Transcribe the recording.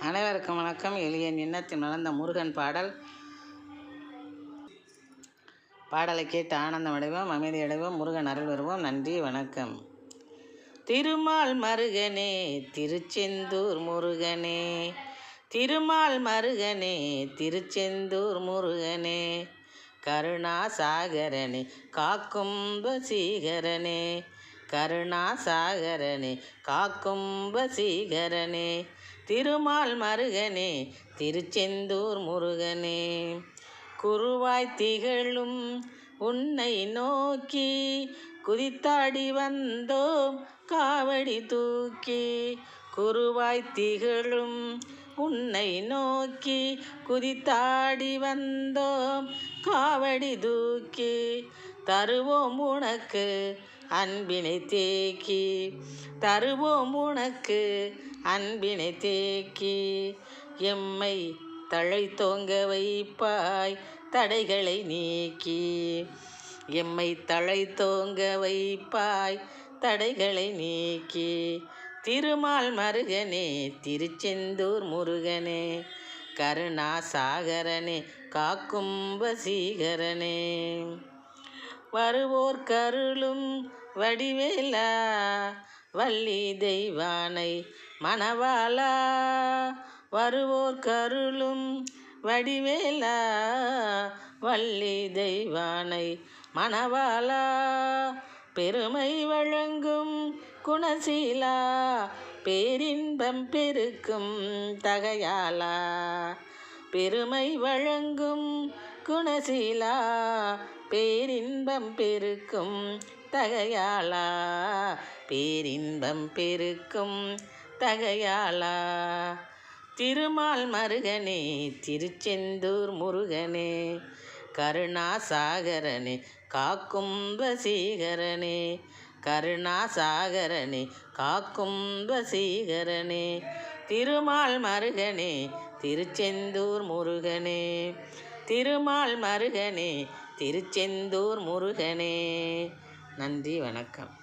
அனைவருக்கும் வணக்கம். எளிய எண்ணத்தில் மலர்ந்த முருகன் பாடலை கேட்டு ஆனந்தம் அடைவோம், அமைதி அடைவோம், முருகன் அருள் வருவோம். நன்றி, வணக்கம். திருமால் மருகனே, திருச்செந்தூர் முருகனே, திருமால் மருகனே, திருச்செந்தூர் முருகனே, கருணாசாகரனே, காக்கும் வசீகரனே, கருணாசாகரனே, காக்கும் வசீகரனே, திருமால் மருகனே, திருச்செந்தூர் முருகனே, குருவாய் திகழும் உன்னை நோக்கி குதித்தாடி வந்தோம் காவடி தூக்கி, குருவாய் திகழும் உன்னை நோக்கி குதித்தாடி வந்தோம் காவடி தூக்கி, தருவோம் உனக்கு அன்பினை தேக்கி, தருவோம் உனக்கு அன்பினை தேக்கி, எம்மை தழை தோங்க வைப்பாய் தடைகளை நீக்கி, எம்மை தழை தோங்க வைப்பாய் தடைகளை நீக்கி, திருமால் மருகனே, திருச்செந்தூர் முருகனே, கருணாசாகரனே, காக்கும் வசீகரனே, வருவோர் கருளும் வடிவேலா, வள்ளி தெய்வானை மணவாளா, வருவோர் கருளும் வடிவேலா, வள்ளி தெய்வானை மணவாளா, பெருமை வழங்கும் குணசீலா, பேரின்பம் பெருக்கும் தகையாளா, பெருமை வழங்கும் குணசீலா, பேரின்பம் பெருக்கும் தகையாளா, பேரின்பம் பெருக்கும் தகையாளா, திருமால் மருகனே, திருச்செந்தூர் முருகனே, கருணாசாகரனே, காக்கும் வசீகரனே, கருணாசாகரனே, காக்கும் வசீகரனே, திருமால் மருகனே, திருச்செந்தூர் முருகனே, திருமால் மருகனே, திருச்செந்தூர் முருகனே. நன்றி, வணக்கம்.